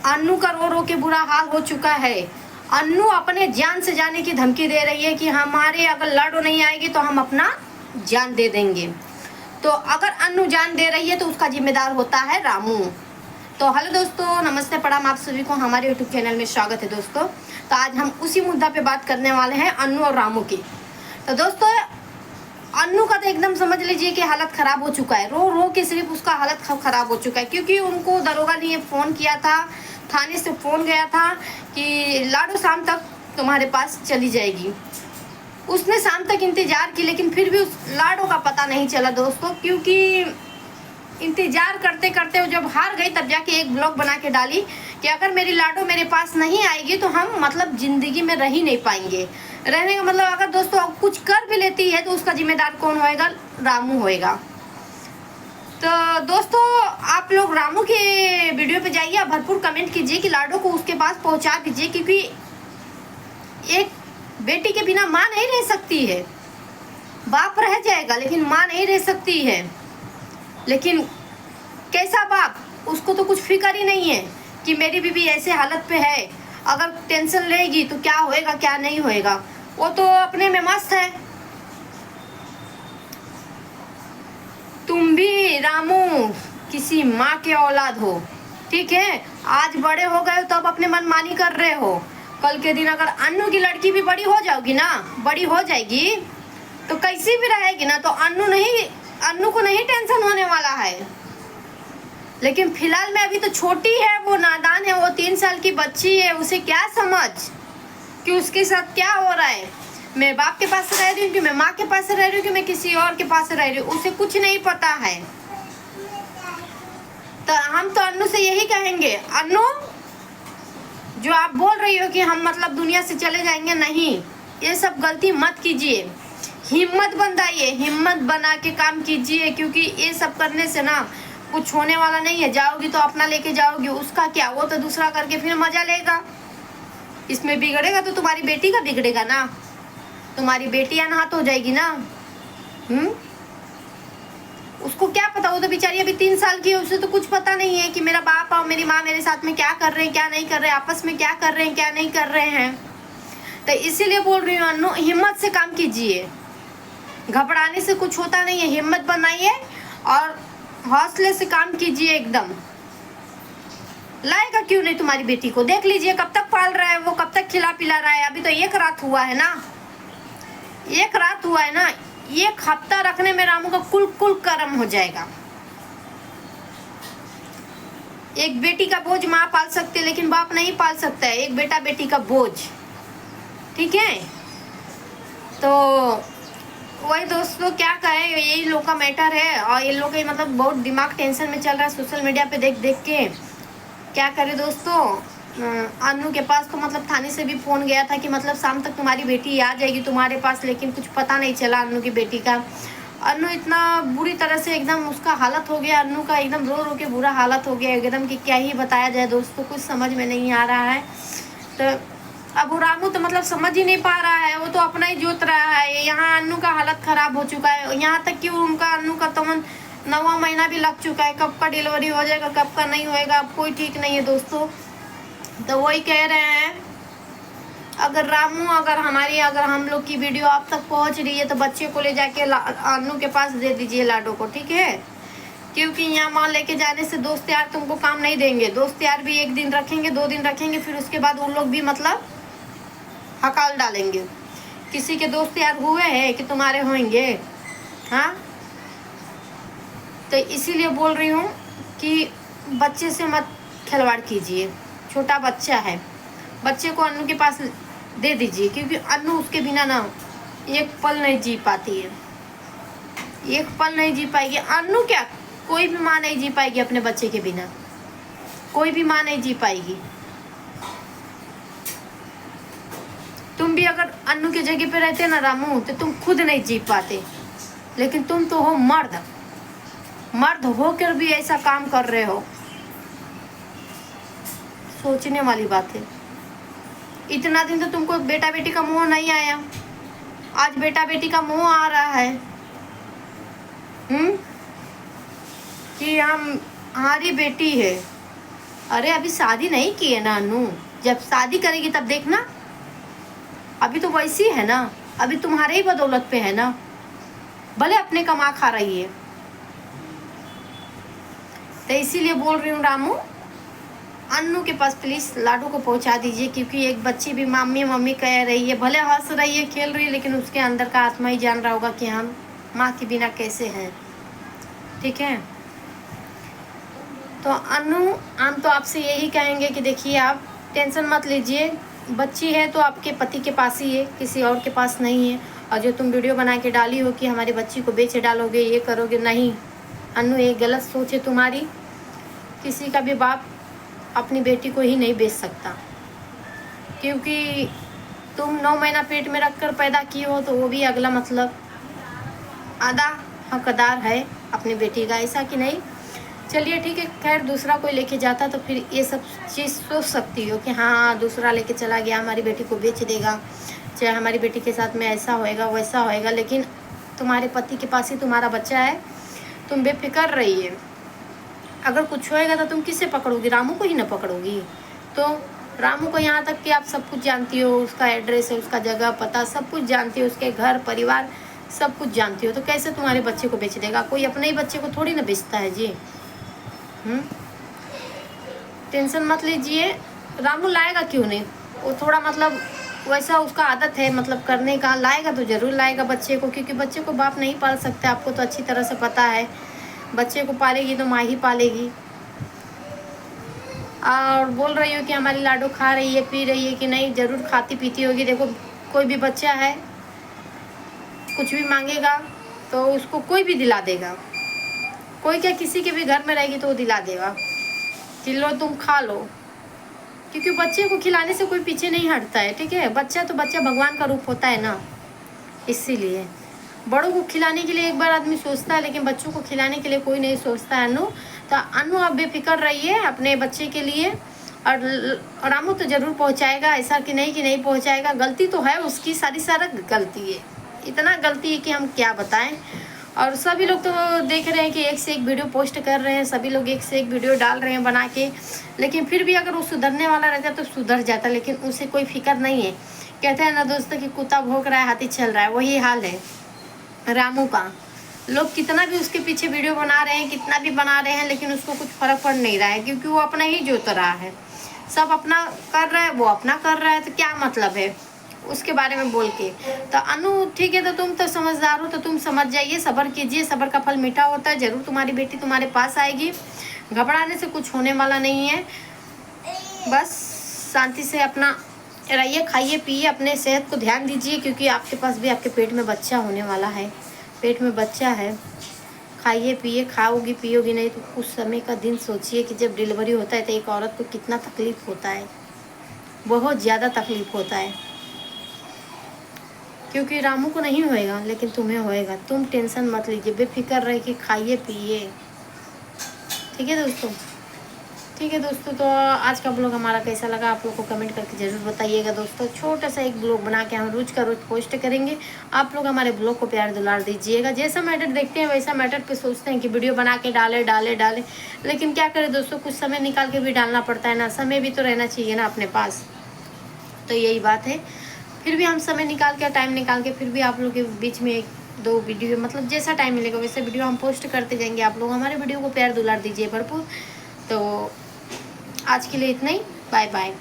अन्नू का रो रो के बुरा हाल हो चुका है। अन्नू अपने जान से जाने की धमकी दे रही है कि हमारे अगर लाडो नहीं आएगी तो हम अपना जान दे देंगे। तो अगर अन्नू जान दे रही है तो उसका जिम्मेदार होता है रामू। तो हेलो दोस्तों, नमस्ते, प्रणाम, आप सभी को हमारे यूट्यूब चैनल में स्वागत है दोस्तों। तो आज हम उसी मुद्दा पे बात करने वाले हैं, अन्नू और रामू की। तो दोस्तों, अन्नू का तो एकदम समझ लीजिए कि हालत ख़राब हो चुका है। रो रो के सिर्फ उसका हालत ख़राब हो चुका है, क्योंकि उनको दरोगा ने फ़ोन किया था, थाने से फ़ोन गया था कि लाडो शाम तक तुम्हारे पास चली जाएगी। उसने शाम तक इंतज़ार की, लेकिन फिर भी उस लाडो का पता नहीं चला दोस्तों। क्योंकि इंतज़ार करते करते वो जब हार गई, तब जाके एक ब्लॉग बना के डाली कि अगर मेरी लाडो मेरे पास नहीं आएगी तो हम मतलब ज़िंदगी में रह ही नहीं पाएंगे। रहने का मतलब अगर दोस्तों कुछ कर भी लेती है तो उसका जिम्मेदार कौन होएगा? रामू होएगा। तो दोस्तों, आप लोग रामू के वीडियो पे जाइए, भरपूर कमेंट कीजिए कि लाडो को उसके पास पहुंचा दीजिए, क्योंकि एक बेटी के बिना माँ नहीं रह सकती है। बाप रह जाएगा लेकिन माँ नहीं रह सकती है। लेकिन कैसा बाप, उसको तो कुछ फिक्र ही नहीं है कि मेरी बीबी ऐसे हालत पे है, अगर टेंशन लेगी तो क्या होएगा क्या नहीं होएगा। वो तो अपने में मस्त है। तुम भी रामू किसी माँ के औलाद हो, ठीक है? आज बड़े हो गए तो अब अपने मनमानी कर रहे हो। कल के दिन अगर अन्नू की लड़की भी बड़ी हो जाओगी ना, बड़ी हो जाएगी तो कैसी भी रहेगी ना, तो अन्नू को नहीं टेंशन होने वाला है। लेकिन फिलहाल में अभी तो छोटी है, वो नादान है, वो 3 साल की बच्ची है। उसे क्या समझ कि उसके साथ क्या हो रहा है। मैं बाप के पास रह रही हूँ कि मैं माँ के पास रह रही हूँ कि मैं किसी और के पास रह रही हूँ, उसे कुछ नहीं पता है। तो हम तो अन्नू से यही कहेंगे, अन्नू जो आप बोल रही हो कि हम मतलब दुनिया से चले जाएंगे, नहीं, ये सब गलती मत कीजिए। हिम्मत बनाइए, हिम्मत बना के काम कीजिए, क्योंकि ये सब करने से ना कुछ होने वाला नहीं है। जाओगी तो अपना लेके जाओगी, उसका क्या, वो तो दूसरा करके फिर मजा लेगा। इसमें बिगड़ेगा तो तुम्हारी बेटी का बिगड़ेगा ना, तुम्हारी बेटी अनाथ हो जाएगी ना। उसको क्या पता, वो तो बेचारी अभी 3 साल की है, उसे तो कुछ पता नहीं है कि मेरा बाप और मेरी माँ मेरे साथ में क्या कर रहे हैं क्या नहीं कर रहे हैं, आपस में क्या कर रहे हैं क्या नहीं कर रहे हैं। तो इसीलिए बोल रही हूँ अन्नू, हिम्मत से काम कीजिए, घबराने से कुछ होता नहीं है। हिम्मत बनाइए और हौसले से काम कीजिए एकदम। लाएगा क्यों नहीं तुम्हारी बेटी को? देख लीजिए कब तक पाल रहा है वो, कब तक खिला पिला रहा है। अभी तो 1 रात हुआ है ना, 1 रात हुआ है ना। 1 हफ्ता रखने में रामू का कुल कर्म हो जाएगा। एक बेटी का बोझ माँ पाल सकती है, लेकिन बाप नहीं पाल सकता है एक बेटा बेटी का बोझ, ठीक है? तो वही दोस्तों, क्या कहें, यही लोग का मैटर है। और ये लोग मतलब बहुत दिमाग टेंशन में चल रहा है सोशल मीडिया पे देख देख के। क्या करें दोस्तों, अन्नू के पास तो मतलब थाने से भी फ़ोन गया था कि मतलब शाम तक तुम्हारी बेटी आ जाएगी तुम्हारे पास, लेकिन कुछ पता नहीं चला अन्नू की बेटी का। अन्नू इतना बुरी तरह से एकदम उसका हालत हो गया, अन्नू का एकदम रो रो के बुरा हालत हो गया एकदम, कि क्या ही बताया जाए दोस्तों, कुछ समझ में नहीं आ रहा है। तो अब वो रामू तो मतलब समझ ही नहीं पा रहा है, वो तो अपना ही जोत रहा है। यहाँ अन्नू का हालत ख़राब हो चुका है, यहाँ तक कि उनका अन्नू का तो 9वां महीना भी लग चुका है। कब का डिलीवरी हो जाएगा कब का नहीं होएगा, अब कोई ठीक नहीं है दोस्तों। तो वही कह रहे हैं, अगर हम लोग की वीडियो आप तक पहुंच रही है तो बच्चे को ले जाके अन्नू के पास दे दीजिए, लाडो को, ठीक है? क्योंकि यहाँ माँ लेके जाने से दोस्त यार तुमको काम नहीं देंगे। दोस्त यार भी 1 दिन रखेंगे 2 दिन रखेंगे, फिर उसके बाद उन लोग भी मतलब हकाल डालेंगे। किसी के दोस्त यार हुए हैं कि तुम्हारे होंगे? हाँ, तो इसीलिए बोल रही हूँ कि बच्चे से मत खिलवाड़ कीजिए। छोटा बच्चा है, बच्चे को अन्नू के पास दे दीजिए, क्योंकि अन्नू उसके बिना ना 1 पल नहीं जी पाती है, 1 पल नहीं जी पाएगी। अन्नू क्या, कोई भी माँ नहीं जी पाएगी अपने बच्चे के बिना, कोई भी माँ नहीं जी पाएगी। तुम भी अगर अन्नू की जगह पे रहते ना रामू, तो तुम खुद नहीं जी पाते। लेकिन तुम तो हो मर्द होकर भी ऐसा काम कर रहे हो, सोचने वाली बात है। इतना दिन तो तुमको बेटा बेटी का मोह नहीं आया, आज बेटा बेटी का मोह आ रहा है। कि हम हमारी बेटी है, अरे अभी शादी नहीं की है ना अनु, जब शादी करेगी तब देखना। अभी तो वैसी है ना, अभी तुम्हारे ही बदौलत पे है ना, भले अपने कमा खा रही है। तो इसीलिए बोल रही हूँ रामू, अन्नू के पास प्लीज लाडू को पहुंचा दीजिए, क्योंकि एक बच्ची भी मम्मी मम्मी कह रही है, भले हंस रही है खेल रही है, लेकिन उसके अंदर का आत्मा ही जान रहा होगा कि हम माँ के बिना कैसे हैं। ठीक है, तो अन्नू हम तो आपसे यही कहेंगे कि देखिए आप टेंशन मत लीजिए, बच्ची है तो आपके पति के पास ही है, किसी और के पास नहीं है। और जो तुम वीडियो बना के डाली हो कि हमारी बच्ची को बेच डालोगे, ये करोगे, नहीं अन्नू, ये गलत सोच है तुम्हारी। किसी का भी बाप अपनी बेटी को ही नहीं बेच सकता, क्योंकि तुम 9 महीना पेट में रखकर पैदा किए हो, तो वो भी अगला मतलब आधा हकदार है अपनी बेटी का, ऐसा कि नहीं। चलिए ठीक है, खैर दूसरा कोई लेके जाता तो फिर ये सब चीज़ सोच सकती हो कि हाँ दूसरा लेके चला गया, हमारी बेटी को बेच देगा, चाहे हमारी बेटी के साथ में ऐसा होएगा वैसा होएगा। लेकिन तुम्हारे पति के पास ही तुम्हारा बच्चा है, तुम बेफिक्र रहिए। अगर कुछ होएगा तो तुम किससे पकड़ोगी, रामू को ही ना पकड़ोगी। तो रामू को यहाँ तक कि आप सब कुछ जानती हो, उसका एड्रेस है, उसका जगह पता सब कुछ जानती हो, उसके घर परिवार सब कुछ जानती हो, तो कैसे तुम्हारे बच्चे को बेच देगा। कोई अपने ही बच्चे को थोड़ी ना बेचता है जी। टेंशन मत लीजिए, रामू लाएगा क्यों नहीं, वो थोड़ा मतलब वैसा उसका आदत है मतलब करने का, लाएगा तो ज़रूर लाएगा बच्चे को, क्योंकि बच्चे को बाप नहीं पाल सकता, आपको तो अच्छी तरह से पता है। बच्चे को पालेगी तो माँ ही पालेगी। और बोल रही हो कि हमारी लाडो खा रही है पी रही है कि नहीं, ज़रूर खाती पीती होगी। देखो कोई भी बच्चा है, कुछ भी मांगेगा तो उसको कोई भी दिला देगा, कोई क्या किसी के भी घर में रहेगी तो वो दिला देगा कि लो तुम खा लो, क्योंकि बच्चे को खिलाने से कोई पीछे नहीं हटता है। ठीक है, बच्चा तो बच्चा भगवान का रूप होता है ना, इसीलिए बड़ों को खिलाने के लिए एक बार आदमी सोचता है, लेकिन बच्चों को खिलाने के लिए कोई नहीं सोचता है। अनु, तो अनु आप बेफिक्र रहिए अपने बच्चे के लिए, और रामू तो ज़रूर पहुंचाएगा, ऐसा कि नहीं पहुंचाएगा। गलती तो है उसकी, सारी गलती है, इतना गलती है कि हम क्या बताएं। और सभी लोग तो देख रहे हैं कि एक से एक वीडियो पोस्ट कर रहे हैं, सभी लोग एक से एक वीडियो डाल रहे हैं बना के, लेकिन फिर भी अगर वो सुधरने वाला रहता तो सुधर जाता, लेकिन उसे कोई फिक्र नहीं है। कहते हैं ना दोस्तों कि कुत्ता भौंक रहा है हाथी चल रहा है, वही हाल है रामू का। लोग कितना भी उसके पीछे वीडियो बना रहे हैं, कितना भी बना रहे हैं, लेकिन उसको कुछ फर्क पड़ नहीं रहा है, क्योंकि वो अपना ही जोत रहा है। सब अपना कर रहा है, वो अपना कर रहा है, तो क्या मतलब है उसके बारे में बोल के। तो अनु ठीक है, तो तुम तो समझदार हो, तो तुम समझ जाइए, सब्र कीजिए, सब्र का फल मीठा होता है। ज़रूर तुम्हारी बेटी तुम्हारे पास आएगी, घबराने से कुछ होने वाला नहीं है। बस शांति से अपना रहिए, खाइए पिए, अपने सेहत को ध्यान दीजिए, क्योंकि आपके पास भी आपके पेट में बच्चा होने वाला है, पेट में बच्चा है। खाइए पिए, खाओगी पियोगी नहीं तो उस समय का दिन सोचिए कि जब डिलीवरी होता है तो एक औरत को कितना तकलीफ़ होता है, बहुत ज़्यादा तकलीफ़ होता है। क्योंकि रामू को नहीं होएगा, लेकिन तुम्हें होएगा। तुम टेंशन मत लीजिए, बेफिक्र रह के खाइए पिए। ठीक है दोस्तों, ठीक है दोस्तों, तो आज का ब्लॉग हमारा कैसा लगा आप लोग को कमेंट करके ज़रूर बताइएगा दोस्तों। छोटा सा एक ब्लॉग बना के हम रोज़ का रोज़ पोस्ट करेंगे, आप लोग हमारे ब्लॉग को प्यार दुलार दीजिएगा। जैसा मैटर देखते हैं वैसा मैटर पे सोचते हैं कि वीडियो बना के डाले, लेकिन क्या करें दोस्तों, कुछ समय निकाल के भी डालना पड़ता है ना, समय भी तो रहना चाहिए ना अपने पास। तो यही बात है, फिर भी हम समय निकाल के, टाइम निकाल के, फिर भी आप लोग के बीच में 1-2 वीडियो, मतलब जैसा टाइम मिलेगा वैसे वीडियो हम पोस्ट करते जाएंगे। आप लोग हमारे वीडियो को प्यार दुलार दीजिए भरपूर। तो आज के लिए इतना ही, बाय बाय।